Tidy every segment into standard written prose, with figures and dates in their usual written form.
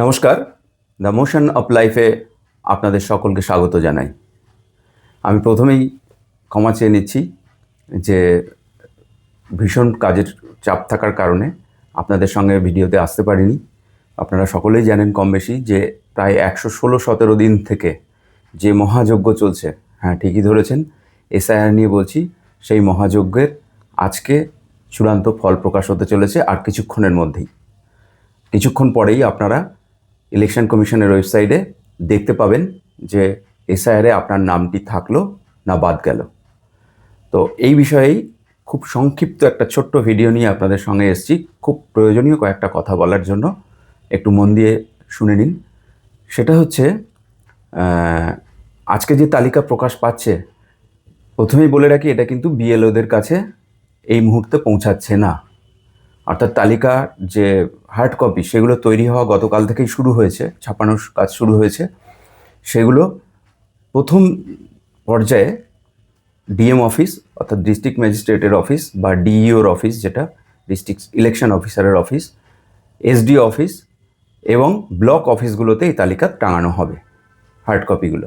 নমস্কার, the motion of লাইফে আপনাদের সকলকে স্বাগত জানাই। আমি প্রথমেই ক্ষমা চেয়ে নিচ্ছি যে ভীষণ কাজের চাপ থাকার কারণে আপনাদের সঙ্গে ভিডিওতে আসতে পারিনি। আপনারা সকলেই জানেন কম বেশি যে প্রায় 116-17 দিন থেকে যে মহাযজ্ঞ চলছে, হ্যাঁ ঠিকই ধরেছেন, এসআইআর নিয়ে বলছি, সেই মহাযজ্ঞের আজকে চূড়ান্ত ফল প্রকাশ হতে চলেছে আর কিছুক্ষণের মধ্যেই। কিছুক্ষণ পরেই আপনারা ইলেকশন কমিশনের ওয়েবসাইটে দেখতে পাবেন যে এসআইআরে আপনার নামটি থাকলো না বাদ গেল। তো এই বিষয়েই খুব সংক্ষিপ্ত একটা ছোট্ট ভিডিও নিয়ে আপনাদের সঙ্গে এসেছি, খুব প্রয়োজনীয় কয়েকটা কথা বলার জন্য। একটু মন দিয়ে শুনে নিন। সেটা হচ্ছে আজকে যে তালিকা প্রকাশ পাচ্ছে, প্রথমেই বলে রাখি এটা কিন্তু বিএলওদের কাছে এই মুহূর্তে পৌঁছাচ্ছে না। অর্থাৎ তালিকার যে হার্ড কপি সেগুলো তৈরি হওয়া গতকাল থেকেই শুরু হয়েছে, ছাপানোর কাজ শুরু হয়েছে। সেগুলো প্রথম পর্যায়ে ডিএম অফিস অর্থাৎ ডিস্ট্রিক্ট ম্যাজিস্ট্রেটের অফিস বা ডিইওর অফিস, যেটা ডিস্ট্রিক্ট ইলেকশন অফিসারের অফিস, এসডি অফিস এবং ব্লক অফিসগুলোতে এই তালিকা টাঙানো হবে হার্ড কপিগুলো।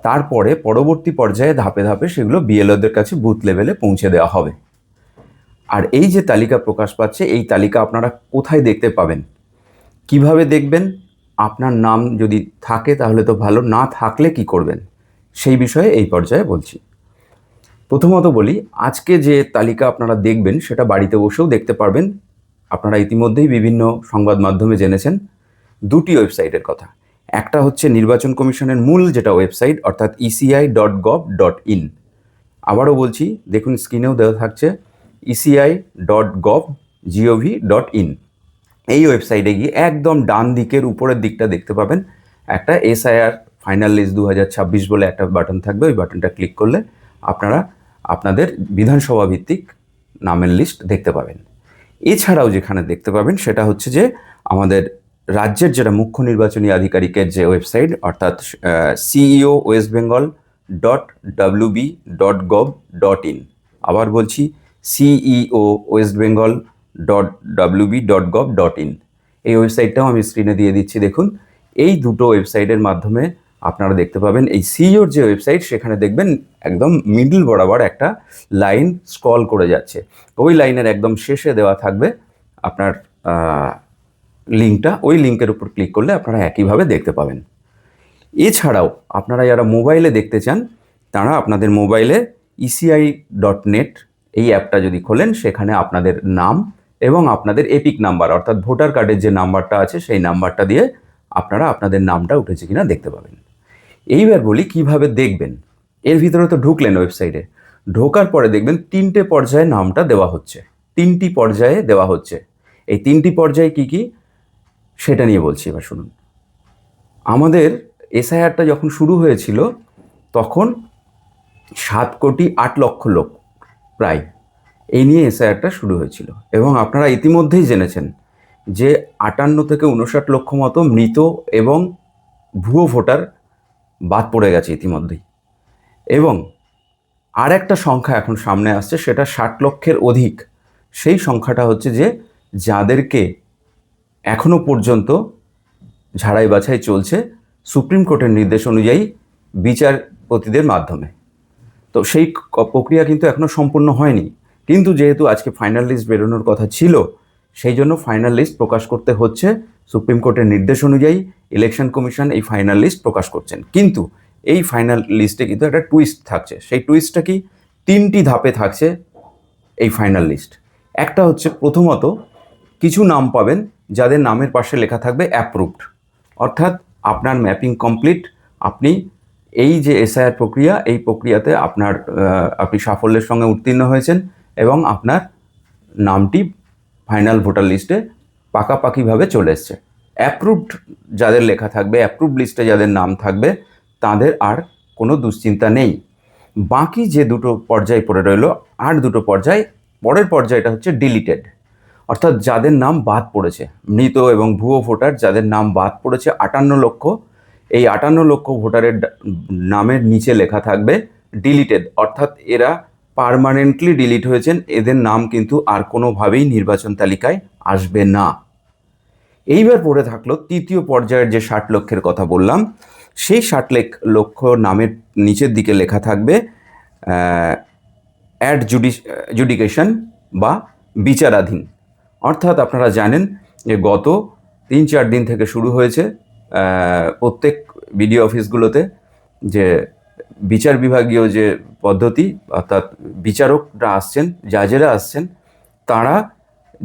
তারপরে পরবর্তী পর্যায়ে ধাপে ধাপে সেগুলো বিএলওদের কাছে বুথ লেভেলে পৌঁছে দেওয়া হবে। আর এই যে তালিকা প্রকাশ পাচ্ছে, এই তালিকা আপনারা কোথায় দেখতে পাবেন, কিভাবে দেখবেন? আপনার নাম যদি থাকে তাহলে তো ভালো, না থাকলে কি করবেন, সেই বিষয়ে এই পর্যায়ে বলছি। প্রথমত বলি, আজকে যে তালিকা আপনারা দেখবেন সেটা বাড়িতে বসেও দেখতে পারবেন। আপনারা ইতিমধ্যেই বিভিন্ন সংবাদ মাধ্যমে জেনেছেন দুটি ওয়েবসাইটের কথা। একটা হচ্ছে নির্বাচন কমিশনের মূল যেটা ওয়েবসাইট, অর্থাৎ eci.gov.in। আবারও বলছি, দেখুন স্ক্রিনেও দেওয়া থাকছে eci.gov.in। এই ওয়েবসাইটে গিয়ে একদম ডান দিকের উপরের দিকটা দেখতে পাবেন একটা এসআইআর ফাইনাল লিস্ট 2026 বলে একটা বাটন থাকবে। ওই বাটনটা ক্লিক করলে আপনারা আপনাদের বিধানসভা ভিত্তিক নামের লিস্ট দেখতে পাবেন। এছাড়াও যেখানে দেখতে পাবেন সেটা হচ্ছে যে আমাদের রাজ্যের যেটা মুখ্য নির্বাচনী আধিকারিকের যে ওয়েবসাইট, অর্থাৎ ceo.westbengal.wb.gov.in। আবার বলছি ceo.westbengal.wb.gov.in। এই ওয়েবসাইটটাও আমি স্ক্রিনে দিয়ে দিচ্ছি। দেখুন, এই দুটো ওয়েবসাইটের মাধ্যমে আপনারা দেখতে পাবেন। এই সিইওর যে ওয়েবসাইট, সেখানে দেখবেন একদম মিডল বরাবর একটা লাইন স্ক্রল করে যাচ্ছে। ওই লাইনের একদম শেষে দেওয়া থাকবে আপনার লিঙ্কটা। ওই লিঙ্কের উপর ক্লিক করলে আপনারা একইভাবে দেখতে পাবেন। এছাড়াও আপনারা যারা মোবাইলে দেখতে চান, তারা আপনাদের মোবাইলে eci.net এই অ্যাপটা যদি খোলেন, সেখানে আপনাদের নাম এবং আপনাদের এপিক নাম্বার অর্থাৎ ভোটার কার্ডের যে নাম্বারটা আছে সেই নাম্বারটা দিয়ে আপনারা আপনাদের নামটা উঠেছে কিনা দেখতে পাবেন। এইবার বলি কিভাবে দেখবেন। এর ভিতরে তো ঢুকলেন ওয়েবসাইটে, ঢোকার পরে দেখবেন তিনটে পর্যায়ে নামটা দেওয়া হচ্ছে, তিনটি পর্যায়ে দেওয়া হচ্ছে। এই তিনটি পর্যায়ে কি কি সেটা নিয়ে বলছি, এবার শুনুন। আমাদের এসআইআরটা যখন শুরু হয়েছিল তখন 7,08,00,000 লোক প্রায় এই নিয়ে এসআইআরটা শুরু হয়েছিল। এবং আপনারা ইতিমধ্যেই জেনেছেন যে 58 থেকে 59 লক্ষ মতো মৃত এবং ভুয়ো ভোটার বাদ পড়ে গেছে ইতিমধ্যেই। এবং আর একটা সংখ্যা এখন সামনে আসছে, সেটা 60 লক্ষের অধিক। সেই সংখ্যাটা হচ্ছে যে যাদেরকে এখনো পর্যন্ত ঝাড়াই বাছাই চলছে সুপ্রিম কোর্টের নির্দেশ অনুযায়ী বিচারপতিদের মাধ্যমে। তো সেই প্রক্রিয়া কিন্তু এখনো সম্পূর্ণ হয়নি, কিন্তু যেহেতু আজকে ফাইনাল লিস্ট বেরোনোর কথা ছিল, সেই জন্য ফাইনাল লিস্ট প্রকাশ করতে হচ্ছে। সুপ্রিম কোর্টের নির্দেশ অনুযায়ী ইলেকশন কমিশন এই ফাইনাল লিস্ট প্রকাশ করছেন। কিন্তু এই ফাইনাল লিস্টে কিন্তু একটা টুইস্ট থাকছে। সেই টুইস্টটা কি? তিনটি ধাপে থাকছে এই ফাইনাল লিস্ট। একটা হচ্ছে, প্রথমত কিছু নাম পাবেন যাদের নামের পাশে লেখা থাকবে অ্যাপ্রুভড, অর্থাৎ আপনার ম্যাপিং কমপ্লিট, আপনি এই যে এসআইআর প্রক্রিয়া, এই প্রক্রিয়াতে আপনি সাফল্যের সঙ্গে উত্তীর্ণ হয়েছেন এবং আপনার নামটি ফাইনাল ভোটার লিস্টে পাকাপাকিভাবে চলে এসছে। অ্যাপ্রুভড যাদের লেখা থাকবে, অ্যাপ্রুভড লিস্টে যাদের নাম থাকবে, তাদের আর কোনো দুশ্চিন্তা নেই। বাকি যে দুটো পর্যায় পড়ে রইল, আর দুটো পর্যায়, পরের পর্যায়টা হচ্ছে ডিলিটেড, অর্থাৎ যাদের নাম বাদ পড়েছে, মৃত এবং ভুয়ো ভোটার যাদের নাম বাদ পড়েছে 58 লক্ষ। এই 58 লক্ষ ভোটারের নামের নিচে লেখা থাকবে ডিলিটেড, অর্থাৎ এরা পার্মানেন্টলি ডিলিট হয়েছেন, এদের নাম কিন্তু আর কোনোভাবেই নির্বাচন তালিকায় আসবে না। এইবার পড়ে থাকলো তৃতীয় পর্যায়ের যে 60 লক্ষের কথা বললাম, সেই 60 লক্ষ নামের নিচের দিকে লেখা থাকবে অ্যাড জুডিকেশন বা বিচারাধীন। অর্থাৎ আপনারা জানেন যে গত 3-4 দিন থেকে শুরু হয়েছে প্রত্যেক বিডিও অফিসগুলোতে যে বিচার বিভাগীয় যে পদ্ধতি, অর্থাৎ বিচারকরা আসছেন, জাজেরা আসছেন, তারা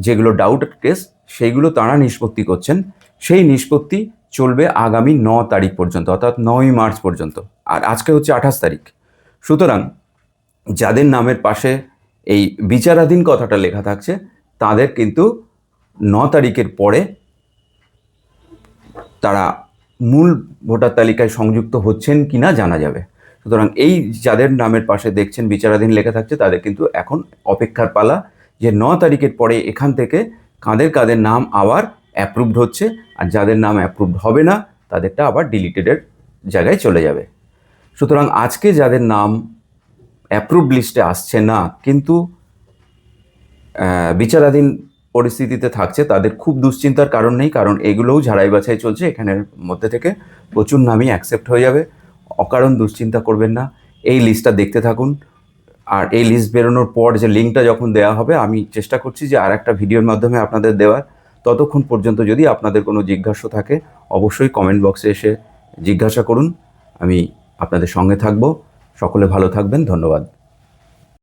যেগুলো ডাউটেড কেস সেইগুলো তারা নিষ্পত্তি করছেন। সেই নিষ্পত্তি চলবে আগামী 9 তারিখ পর্যন্ত, অর্থাৎ 9ই মার্চ পর্যন্ত। আর আজকে হচ্ছে 28 তারিখ। সুতরাং যাদের নামের পাশে এই বিচারাধীন কথাটা লেখা থাকছে তাদের কিন্তু 9 তারিখের পরে তারা মূল ভোটার তালিকায় সংযুক্ত হচ্ছেন কিনা জানা যাবে। সুতরাং এই যাদের নামের পাশে দেখছেন বিচারাধীন লেখা থাকছে তাদের কিন্তু এখন অপেক্ষার পালা যে 9 তারিখের পরে এখান থেকে কাদের কাদের নাম আবার অ্যাপ্রুভড হচ্ছে, আর যাদের নাম অ্যাপ্রুভড হবে না তাদেরটা আবার ডিলিটেডের জায়গায় চলে যাবে। সুতরাং আজকে যাদের নাম অ্যাপ্রুভড লিস্টে আসছে না কিন্তু বিচারাধীন পরিস্থিতিতে থাকছে, তাদের খুব দুশ্চিন্তার কারণ নেই, কারণ এগুলোও ঝাড়াই বাছাই চলছে। এখানের মধ্যে থেকে প্রচুর নামই অ্যাকসেপ্ট হয়ে যাবে। অকারণ দুশ্চিন্তা করবেন না, এই লিস্টটা দেখতে থাকুন। আর এই লিস্ট বেরোনোর পর যে লিঙ্কটা যখন দেওয়া হবে, আমি চেষ্টা করছি যে আর একটা ভিডিওর মাধ্যমে আপনাদের দেওয়ার। ততক্ষণ পর্যন্ত যদি আপনাদের কোনো জিজ্ঞাসা থাকে অবশ্যই কমেন্ট বক্সে এসে জিজ্ঞাসা করুন, আমি আপনাদের সঙ্গে থাকব। সকলে ভালো থাকবেন, ধন্যবাদ।